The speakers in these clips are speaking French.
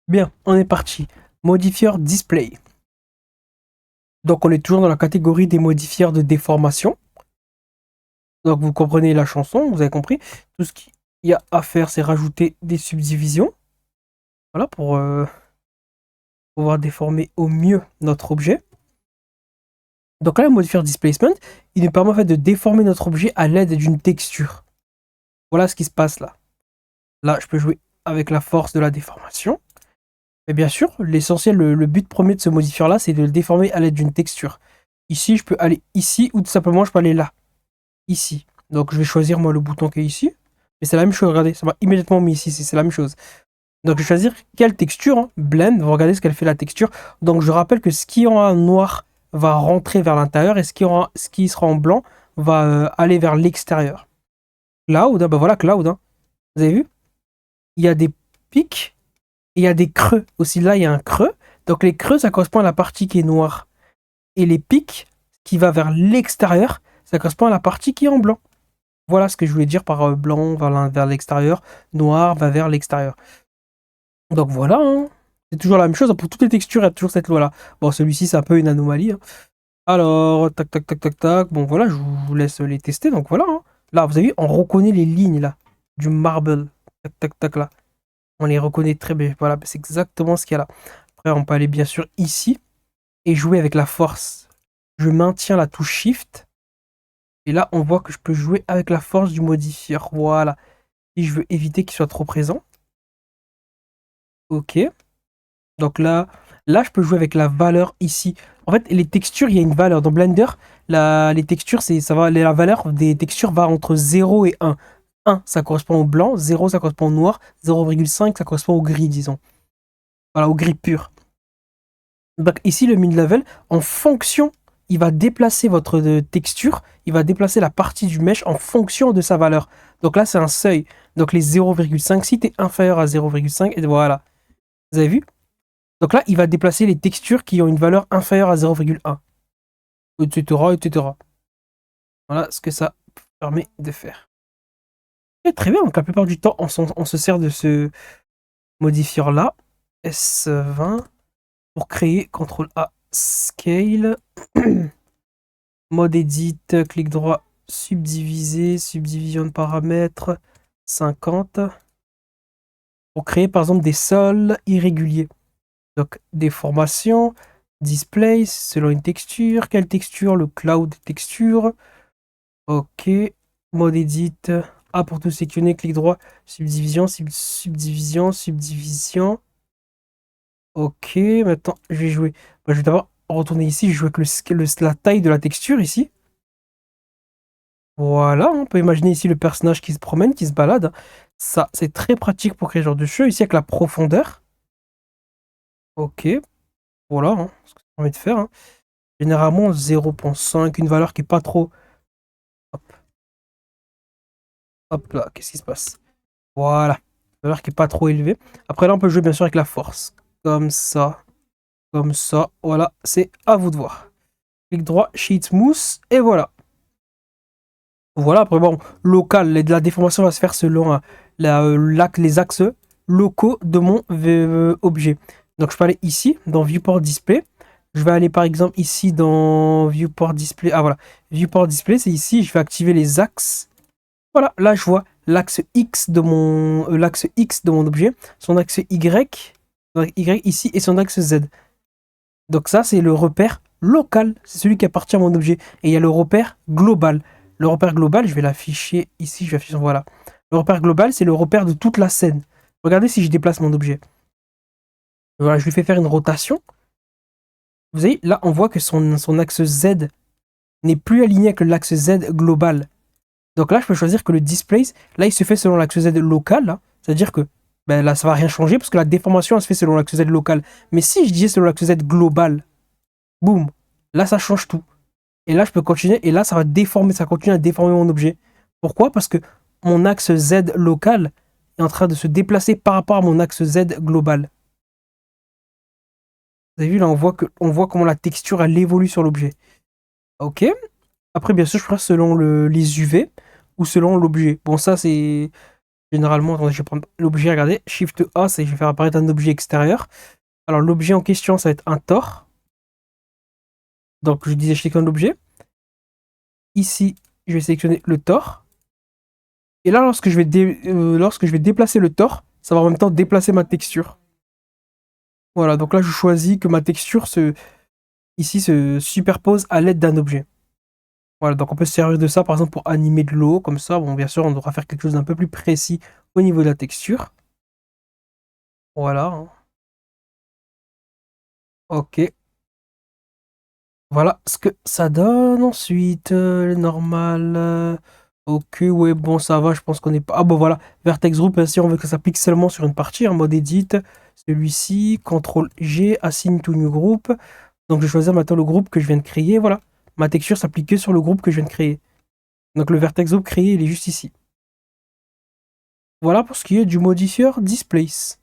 Bien, on est parti. Modifieur display. Donc on est toujours dans la catégorie des modifieurs de déformation. Donc vous comprenez la chanson, vous avez compris. Tout ce qu'il y a à faire, c'est rajouter des subdivisions. Voilà, pour pouvoir déformer au mieux notre objet. Donc là, le modifieur displacement, il nous permet en fait de déformer notre objet à l'aide d'une texture. Voilà ce qui se passe là. Là, je peux jouer avec la force de la déformation. Mais bien sûr, l'essentiel, le but premier de ce modifieur-là, c'est de le déformer à l'aide d'une texture. Ici, je peux aller ici, ou tout simplement, je peux aller là. Ici. Donc, je vais choisir, moi, le bouton qui est ici. Mais c'est la même chose, regardez, ça m'a immédiatement mis ici, c'est la même chose. Donc, je vais choisir quelle texture, hein. Blend, vous regardez ce qu'elle fait la texture. Donc, je rappelle que ce qui est en noir va rentrer vers l'intérieur, et ce qui sera en blanc va aller vers l'extérieur. Cloud, hein, bah voilà, Cloud, hein. Vous avez vu? Il y a des pics, et il y a des creux. Aussi, là, il y a un creux. Donc, les creux, ça correspond à la partie qui est noire. Et les pics, qui va vers l'extérieur, ça correspond à la partie qui est en blanc. Voilà ce que je voulais dire par blanc vers l'extérieur, noir va vers l'extérieur. Donc voilà, hein. C'est toujours la même chose. Pour toutes les textures, il y a toujours cette loi-là. Bon, celui-ci, c'est un peu une anomalie, hein. Alors, tac, tac, tac, tac, tac. Bon, voilà, je vous laisse les tester. Donc voilà, hein. Là, vous avez vu, on reconnaît les lignes, là, du marble. Tac, tac, tac, là. On les reconnaît très bien. Voilà, c'est exactement ce qu'il y a là. Après, on peut aller, bien sûr, ici et jouer avec la force. Je maintiens la touche Shift. Et là, on voit que je peux jouer avec la force du modifieur. Voilà. Si je veux éviter qu'il soit trop présent. Ok. Donc là, je peux jouer avec la valeur ici. En fait, les textures, il y a une valeur. Dans Blender, les textures, la valeur des textures va entre 0 et 1. 1, ça correspond au blanc. 0, ça correspond au noir. 0,5, ça correspond au gris, disons. Voilà, au gris pur. Donc ici, le mid-level, en fonction, il va déplacer votre texture, il va déplacer la partie du mesh en fonction de sa valeur. Donc là, c'est un seuil. Donc les 0,5, si tu es inférieur à 0,5, et voilà. Vous avez vu? Donc là, il va déplacer les textures qui ont une valeur inférieure à 0,1, etc., etc. Voilà ce que ça permet de faire. Et très bien, donc la plupart du temps, on se sert de ce modifieur-là, S20, pour créer CTRL-A, Scale, mode edit, clic droit, subdiviser, subdivision de paramètres, 50, pour créer par exemple des sols irréguliers. Donc déformation, display, selon une texture, quelle texture, le cloud texture, ok, mode edit, A pour tout sélectionner, clic droit, subdivision, subdivision, subdivision, ok, maintenant je vais jouer, je vais d'abord retourner ici, je joue avec la taille de la texture ici. Voilà, on peut imaginer ici le personnage qui se promène, qui se balade. Ça, c'est très pratique pour créer ce genre de jeu. Ici, avec la profondeur. Ok, voilà, hein, ce que ça permet de faire, hein. Généralement, 0,5, une valeur qui est pas trop... Hop, hop là, qu'est-ce qui se passe? Voilà, une valeur qui est pas trop élevée. Après là, on peut jouer bien sûr avec la force. Comme ça, voilà, c'est à vous de voir. Clic droit, Sheet Mousse, et voilà. Voilà, après bon, local, la déformation va se faire selon les axes locaux de mon objet. Donc je peux aller ici, dans Viewport Display. Je vais aller par exemple ici dans Viewport Display. Ah voilà, Viewport Display, c'est ici, je vais activer les axes. Voilà, là je vois l'axe X de mon objet, son axe Y ici et son axe Z. Donc ça, c'est le repère local, c'est celui qui appartient à mon objet. Et il y a le repère global. Le repère global, je vais l'afficher ici, je vais afficher, voilà. Le repère global, c'est le repère de toute la scène. Regardez si je déplace mon objet. Voilà, je lui fais faire une rotation. Vous voyez, là, on voit que son axe Z n'est plus aligné avec l'axe Z global. Donc là, je peux choisir que le display, là, il se fait selon l'axe Z local. C'est-à-dire que ben, là, ça va rien changer parce que la déformation, elle se fait selon l'axe Z local. Mais si je disais selon l'axe Z global, boum, là, ça change tout. Et là, je peux continuer. Et là, ça va déformer, ça continue à déformer mon objet. Pourquoi? Parce que mon axe Z local est en train de se déplacer par rapport à mon axe Z global. Vous avez vu, là, on voit comment la texture, elle évolue sur l'objet. Ok. Après, bien sûr, je ferai selon les UV ou selon l'objet. Bon, ça, c'est Généralement, attendez, je vais prendre l'objet, regardez, Shift A, je vais faire apparaître un objet extérieur. Alors l'objet en question, ça va être un Tor. Donc je disais, je sélectionne l'objet. Ici, je vais sélectionner le Tor. Et là, lorsque je vais déplacer le Tor, ça va en même temps déplacer ma texture. Voilà, donc là, je choisis que ma texture ici se superpose à l'aide d'un objet. Voilà, donc on peut se servir de ça, par exemple, pour animer de l'eau, comme ça. Bon, bien sûr, on devra faire quelque chose d'un peu plus précis au niveau de la texture. Voilà, hein. Ok. Voilà ce que ça donne ensuite. Le normal. Ok, ouais, bon, ça va. Je pense qu'on est pas. Ah, bon, voilà. Vertex Group, si on veut que ça s'applique seulement sur une partie, en mode edit. Celui-ci, CTRL G, Assign to New Group. Donc, je vais choisir maintenant le groupe que je viens de créer. Voilà. Ma texture s'applique que sur le groupe que je viens de créer. Donc, le Vertex Group créé, il est juste ici. Voilà pour ce qui est du modifieur Displace.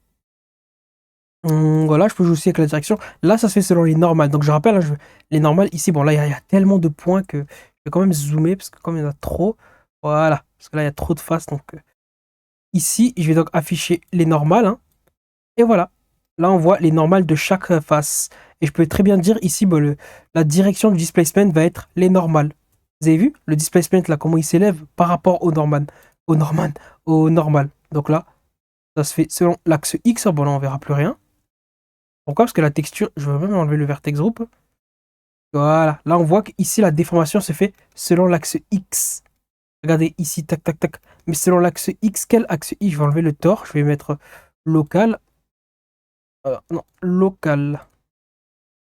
Voilà, je peux jouer aussi avec la direction. Là, ça se fait selon les normales. Donc, je rappelle, hein, les normales, ici, bon, là, il y a tellement de points que je vais quand même zoomer parce que comme il y en a trop, voilà. Parce que là, il y a trop de faces. Donc, ici, je vais donc afficher les normales, hein, et voilà. Là, on voit les normales de chaque face. Et je peux très bien dire ici, bon, la direction du displacement va être les normales. Vous avez vu le displacement, là, comment il s'élève par rapport au normal. Au normal. Donc là, ça se fait selon l'axe X. Bon, là, on verra plus rien. Pourquoi? Parce que la texture, je vais même enlever le vertex group. Voilà. Là, on voit qu'ici, la déformation se fait selon l'axe X. Regardez ici, tac, tac, tac. Mais selon l'axe X, quel axe Y? Je vais enlever le tort. Je vais mettre local. Non, local.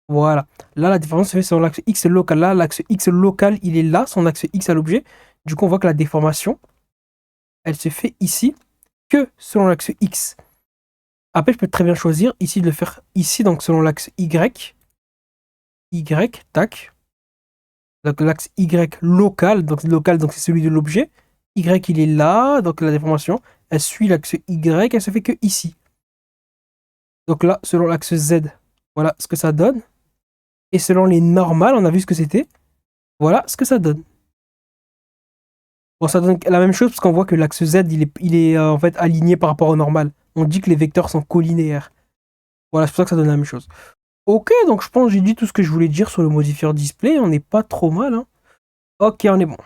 Voilà. Là, la déformation se fait selon l'axe X local. Là, l'axe X local, il est là, son axe X à l'objet. Du coup, on voit que la déformation, elle se fait ici que selon l'axe X. Après, je peux très bien choisir ici de le faire ici, donc selon l'axe Y. Y, tac. Donc l'axe Y local, donc c'est celui de l'objet. Y il est là, donc la déformation, elle suit l'axe Y, elle se fait que ici. Donc là, selon l'axe Z, voilà ce que ça donne. Et selon les normales, on a vu ce que c'était. Voilà ce que ça donne. Bon, ça donne la même chose parce qu'on voit que l'axe Z, il est en fait aligné par rapport au normal. On dit que les vecteurs sont collinéaires. Voilà, c'est pour ça que ça donne la même chose. Ok, donc je pense que j'ai dit tout ce que je voulais dire sur le modifieur display. On n'est pas trop mal, hein. Ok, on est bon.